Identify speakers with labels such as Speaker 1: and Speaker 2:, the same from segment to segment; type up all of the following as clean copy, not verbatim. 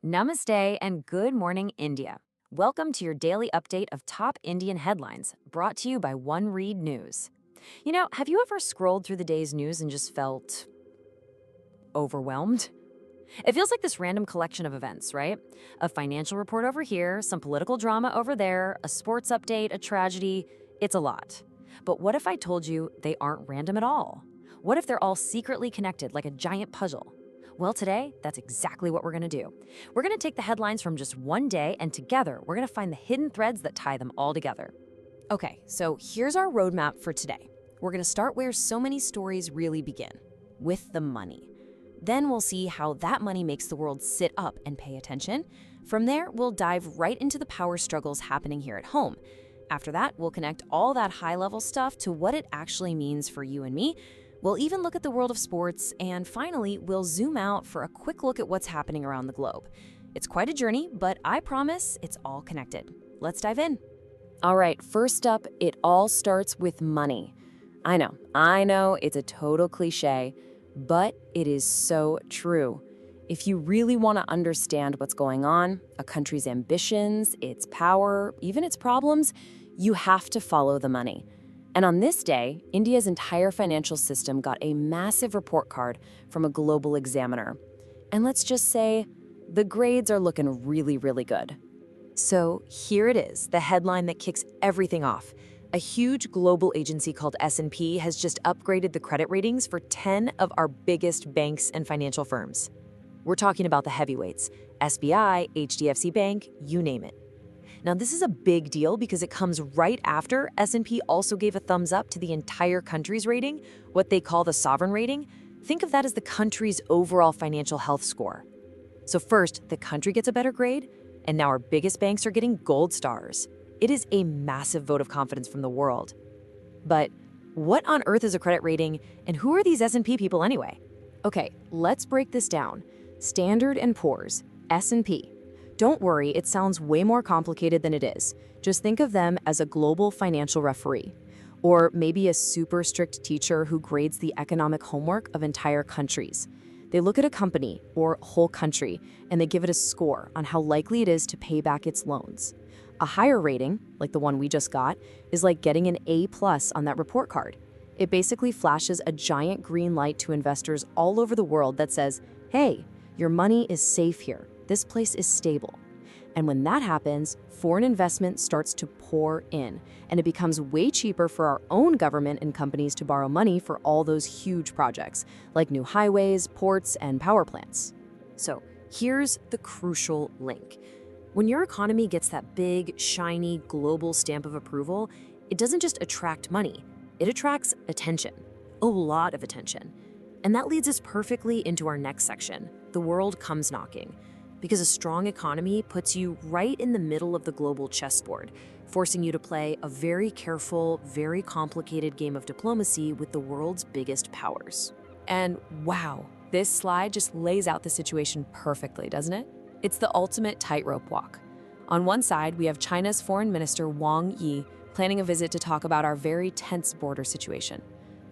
Speaker 1: Namaste and good morning, India. Welcome to your daily update of top Indian headlines, brought to you by OneRead News. Have you ever scrolled through the day's news and just felt overwhelmed? It feels like this random collection of events, right? A financial report over here, some political drama over there, a sports update, a tragedy. It's a lot. But what if I told you they aren't random at all? What if they're all secretly connected like a giant puzzle? Well, today, that's exactly what we're going to do. We're going to take the headlines from just one day, and together, we're going to find the hidden threads that tie them all together. Okay, so here's our roadmap for today. We're going to start where so many stories really begin, with the money. Then we'll see how that money makes the world sit up and pay attention. From there, we'll dive right into the power struggles happening here at home. After that, we'll connect all that high-level stuff to what it actually means for you and me. We'll even look at the world of sports, and finally, we'll zoom out for a quick look at what's happening around the globe. It's quite a journey, but I promise it's all connected. Let's dive in. All right, first up, it all starts with money. I know, it's a total cliche, but it is so true. If you really want to understand what's going on, a country's ambitions, its power, even its problems, you have to follow the money. And on this day, India's entire financial system got a massive report card from a global examiner. And let's just say, the grades are looking really, really good. So here it is, the headline that kicks everything off. A huge global agency called S&P has just upgraded the credit ratings for 10 of our biggest banks and financial firms. We're talking about the heavyweights, SBI, HDFC Bank, you name it. Now, this is a big deal because it comes right after S&P also gave a thumbs up to the entire country's rating, what they call the sovereign rating. Think of that as the country's overall financial health score. So first, the country gets a better grade, and now our biggest banks are getting gold stars. It is a massive vote of confidence from the world. But what on earth is a credit rating, and who are these S&P people anyway? Okay, let's break this down. Standard & Poor's, S&P. Don't worry, it sounds way more complicated than it is. Just think of them as a global financial referee, or maybe a super strict teacher who grades the economic homework of entire countries. They look at a company or whole country and they give it a score on how likely it is to pay back its loans. A higher rating, like the one we just got, is like getting an A+ on that report card. It basically flashes a giant green light to investors all over the world that says, hey, your money is safe here. This place is stable. And when that happens, foreign investment starts to pour in, and it becomes way cheaper for our own government and companies to borrow money for all those huge projects, like new highways, ports, and power plants. So here's the crucial link. When your economy gets that big, shiny, global stamp of approval, it doesn't just attract money, it attracts attention, a lot of attention. And that leads us perfectly into our next section, the world comes knocking. Because a strong economy puts you right in the middle of the global chessboard, forcing you to play a very careful, very complicated game of diplomacy with the world's biggest powers. And wow, this slide just lays out the situation perfectly, doesn't it? It's the ultimate tightrope walk. On one side, we have China's Foreign Minister Wang Yi planning a visit to talk about our very tense border situation.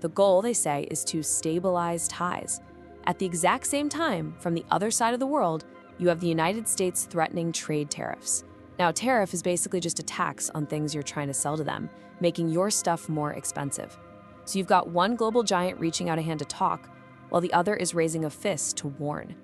Speaker 1: The goal, they say, is to stabilize ties. At the exact same time, from the other side of the world, you have the United States threatening trade tariffs. Now, a tariff is basically just a tax on things you're trying to sell to them, making your stuff more expensive. So you've got one global giant reaching out a hand to talk, while the other is raising a fist to warn.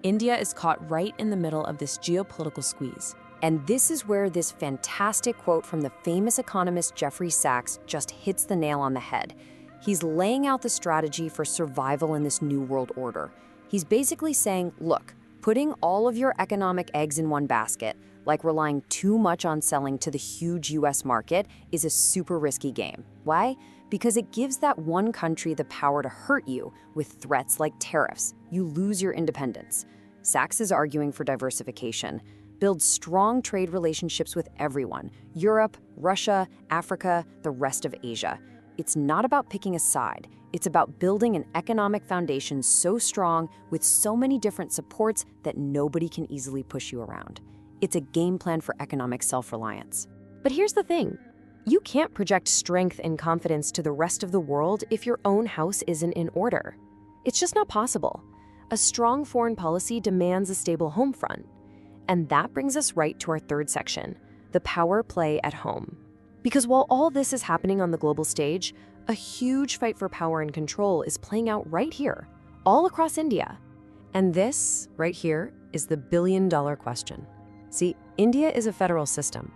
Speaker 1: India is caught right in the middle of this geopolitical squeeze. And this is where this fantastic quote from the famous economist Jeffrey Sachs just hits the nail on the head. He's laying out the strategy for survival in this new world order. He's basically saying, look, putting all of your economic eggs in one basket, like relying too much on selling to the huge US market, is a super risky game. Why? Because it gives that one country the power to hurt you with threats like tariffs. You lose your independence. Sachs is arguing for diversification. Build strong trade relationships with everyone, Europe, Russia, Africa, the rest of Asia. It's not about picking a side. It's about building an economic foundation so strong with so many different supports that nobody can easily push you around. It's a game plan for economic self-reliance. But here's the thing. You can't project strength and confidence to the rest of the world if your own house isn't in order. It's just not possible. A strong foreign policy demands a stable home front. And that brings us right to our third section, the power play at home. Because while all this is happening on the global stage, a huge fight for power and control is playing out right here, all across India. And this, right here, is the billion-dollar question. See, India is a federal system.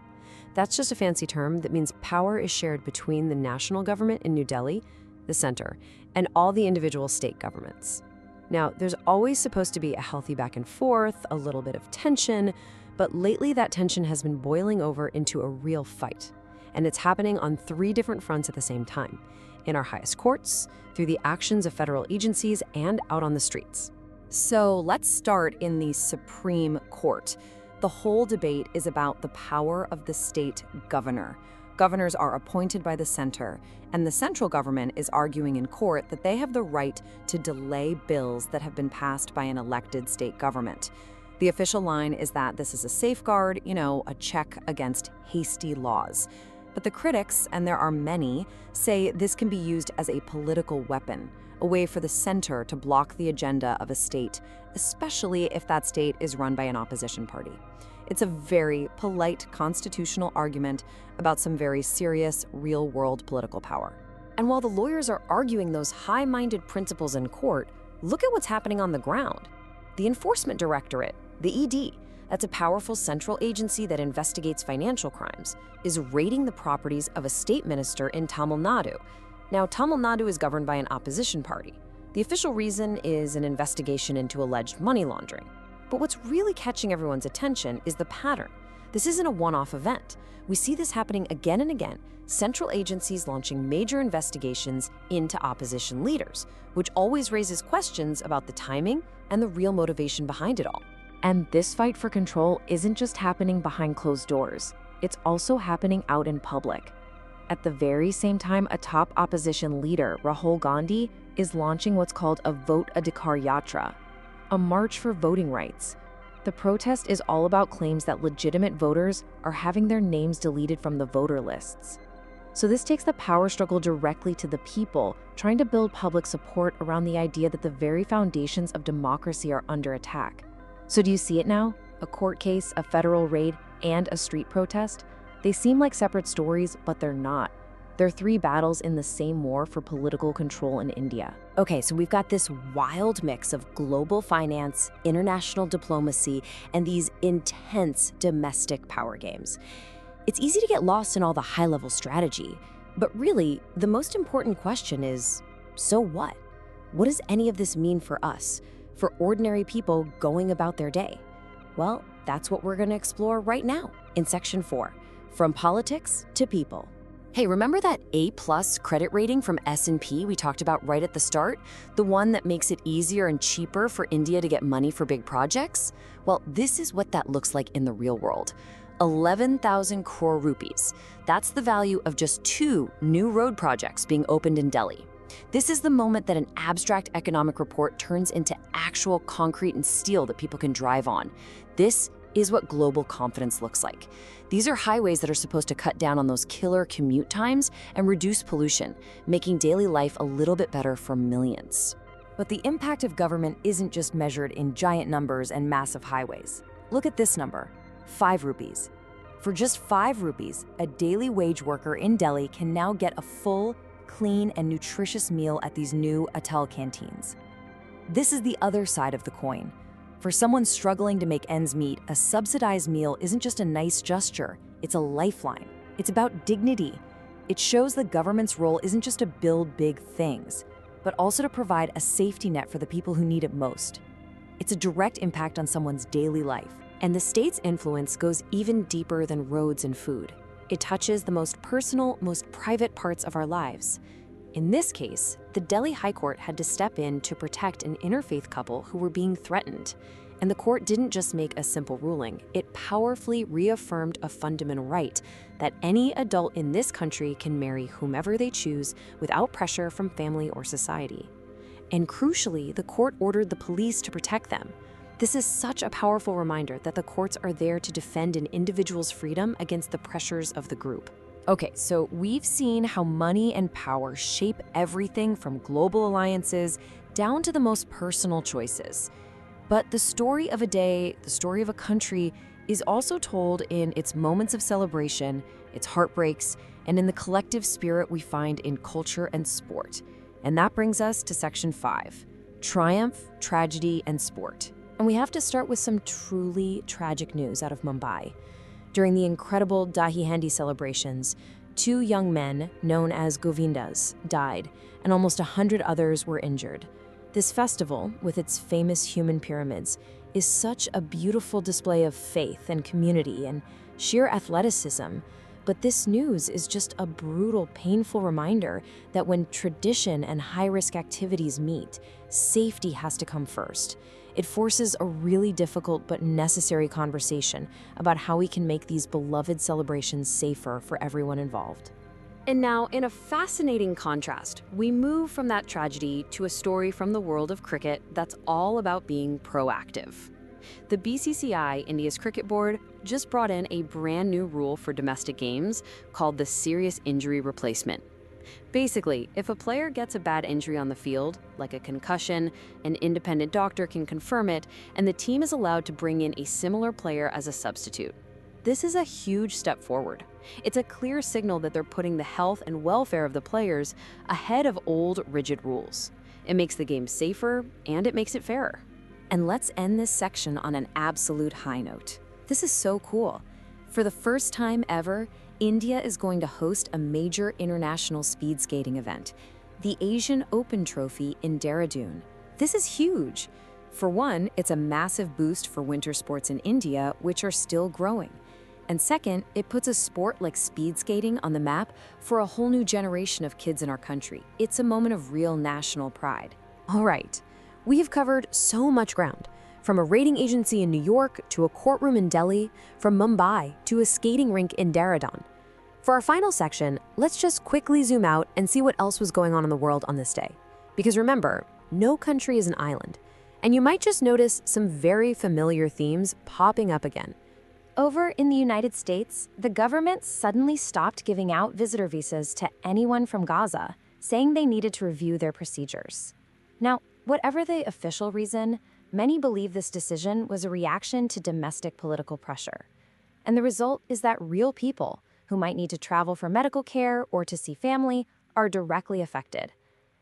Speaker 1: That's just a fancy term that means power is shared between the national government in New Delhi, the center, and all the individual state governments. Now, there's always supposed to be a healthy back and forth, a little bit of tension, but lately that tension has been boiling over into a real fight. And it's happening on 3 different fronts at the same time, in our highest courts, through the actions of federal agencies, and out on the streets. So let's start in the Supreme Court. The whole debate is about the power of the state governor. Governors are appointed by the center, and the central government is arguing in court that they have the right to delay bills that have been passed by an elected state government. The official line is that this is a safeguard, a check against hasty laws. But the critics, and there are many, say this can be used as a political weapon, a way for the center to block the agenda of a state, especially if that state is run by an opposition party. It's a very polite constitutional argument about some very serious, real-world political power. And while the lawyers are arguing those high-minded principles in court, look at what's happening on the ground. The Enforcement Directorate, the ED, that's a powerful central agency that investigates financial crimes, is raiding the properties of a state minister in Tamil Nadu. Now, Tamil Nadu is governed by an opposition party. The official reason is an investigation into alleged money laundering. But what's really catching everyone's attention is the pattern. This isn't a one-off event. We see this happening again and again, central agencies launching major investigations into opposition leaders, which always raises questions about the timing and the real motivation behind it all. And this fight for control isn't just happening behind closed doors. It's also happening out in public. At the very same time, a top opposition leader, Rahul Gandhi, is launching what's called a Vote Adhikar Yatra, a march for voting rights. The protest is all about claims that legitimate voters are having their names deleted from the voter lists. So this takes the power struggle directly to the people, trying to build public support around the idea that the very foundations of democracy are under attack. So do you see it now? A court case, a federal raid, and a street protest? They seem like separate stories, but they're not. They're 3 battles in the same war for political control in India. Okay, so we've got this wild mix of global finance, international diplomacy, and these intense domestic power games. It's easy to get lost in all the high-level strategy, but really, the most important question is, so what? What does any of this mean for us, for ordinary people going about their day? Well, that's what we're going to explore right now in Section 4, From Politics to People. Hey, remember that A+ credit rating from S&P we talked about right at the start? The one that makes it easier and cheaper for India to get money for big projects? Well, this is what that looks like in the real world. 11,000 crore rupees. That's the value of just 2 new road projects being opened in Delhi. This is the moment that an abstract economic report turns into actual concrete and steel that people can drive on. This is what global confidence looks like. These are highways that are supposed to cut down on those killer commute times and reduce pollution, making daily life a little bit better for millions. But the impact of government isn't just measured in giant numbers and massive highways. Look at this number, 5 rupees. For just 5 rupees, a daily wage worker in Delhi can now get a full, clean, and nutritious meal at these new Atal canteens. This is the other side of the coin. For someone struggling to make ends meet, a subsidized meal isn't just a nice gesture, it's a lifeline. It's about dignity. It shows the government's role isn't just to build big things, but also to provide a safety net for the people who need it most. It's a direct impact on someone's daily life. And the state's influence goes even deeper than roads and food. It touches the most personal, most private parts of our lives. In this case, the Delhi High Court had to step in to protect an interfaith couple who were being threatened. And the court didn't just make a simple ruling, it powerfully reaffirmed a fundamental right that any adult in this country can marry whomever they choose without pressure from family or society. And crucially, the court ordered the police to protect them. This is such a powerful reminder that the courts are there to defend an individual's freedom against the pressures of the group. Okay, so we've seen how money and power shape everything from global alliances down to the most personal choices. But the story of a day, the story of a country, is also told in its moments of celebration, its heartbreaks, and in the collective spirit we find in culture and sport. And that brings us to Section 5, Triumph, Tragedy, and Sport. And we have to start with some truly tragic news out of Mumbai. During the incredible Dahi Handi celebrations, 2 young men, known as Govindas, died, and almost 100 others were injured. This festival, with its famous human pyramids, is such a beautiful display of faith and community and sheer athleticism. But this news is just a brutal, painful reminder that when tradition and high-risk activities meet, safety has to come first. It forces a really difficult but necessary conversation about how we can make these beloved celebrations safer for everyone involved. And now, in a fascinating contrast, we move from that tragedy to a story from the world of cricket that's all about being proactive. The BCCI, India's cricket board, just brought in a brand new rule for domestic games called the serious injury replacement. Basically, if a player gets a bad injury on the field, like a concussion, an independent doctor can confirm it, and the team is allowed to bring in a similar player as a substitute. This is a huge step forward. It's a clear signal that they're putting the health and welfare of the players ahead of old, rigid rules. It makes the game safer, and it makes it fairer. And let's end this section on an absolute high note. This is so cool. For the first time ever, India is going to host a major international speed skating event, the Asian Open Trophy in Dehradun. This is huge. For one, it's a massive boost for winter sports in India, which are still growing. And second, it puts a sport like speed skating on the map for a whole new generation of kids in our country. It's a moment of real national pride. All right, we have covered so much ground. From a rating agency in New York to a courtroom in Delhi, from Mumbai to a skating rink in Dehradun. For our final section, let's just quickly zoom out and see what else was going on in the world on this day. Because remember, no country is an island, and you might just notice some very familiar themes popping up again. Over in the United States, the government suddenly stopped giving out visitor visas to anyone from Gaza, saying they needed to review their procedures. Now, whatever the official reason, many believe this decision was a reaction to domestic political pressure. And the result is that real people, who might need to travel for medical care or to see family, are directly affected.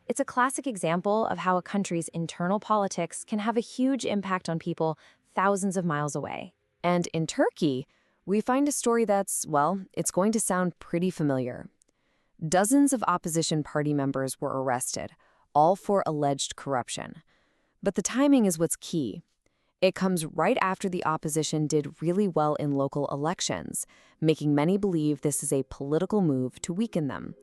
Speaker 1: It's a classic example of how a country's internal politics can have a huge impact on people thousands of miles away. And in Turkey, we find a story that's, well, it's going to sound pretty familiar. Dozens of opposition party members were arrested, all for alleged corruption. But the timing is what's key. It comes right after the opposition did really well in local elections, making many believe this is a political move to weaken them.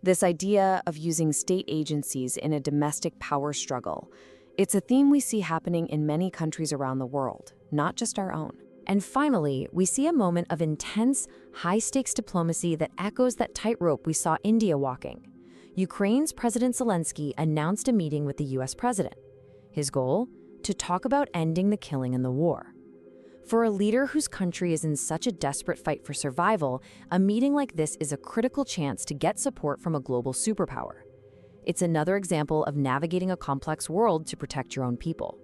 Speaker 1: This idea of using state agencies in a domestic power struggle, it's a theme we see happening in many countries around the world, not just our own. And finally, we see a moment of intense, high-stakes diplomacy that echoes that tightrope we saw India walking. Ukraine's President Zelensky announced a meeting with the US president. His goal? To talk about ending the killing in the war. For a leader whose country is in such a desperate fight for survival, a meeting like this is a critical chance to get support from a global superpower. It's another example of navigating a complex world to protect your own people.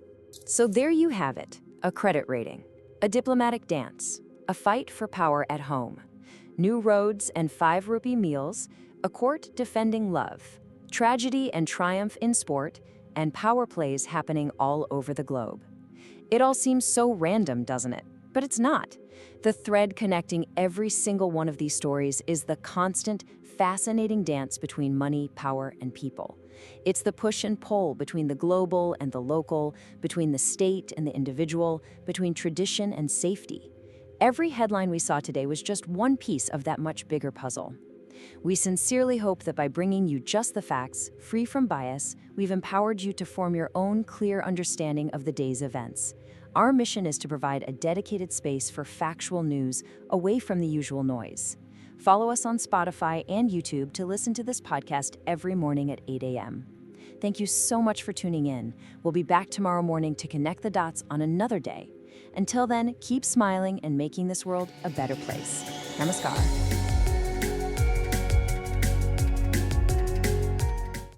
Speaker 1: So there you have it, a credit rating, a diplomatic dance, a fight for power at home, new roads and 5 rupee meals, a court defending love, tragedy and triumph in sport, and power plays happening all over the globe. It all seems so random, doesn't it? But it's not. The thread connecting every single one of these stories is the constant, fascinating dance between money, power, and people. It's the push and pull between the global and the local, between the state and the individual, between tradition and safety. Every headline we saw today was just one piece of that much bigger puzzle. We sincerely hope that by bringing you just the facts, free from bias, we've empowered you to form your own clear understanding of the day's events. Our mission is to provide a dedicated space for factual news away from the usual noise. Follow us on Spotify and YouTube to listen to this podcast every morning at 8 a.m. Thank you so much for tuning in. We'll be back tomorrow morning to connect the dots on another day. Until then, keep smiling and making this world a better place. Namaskar.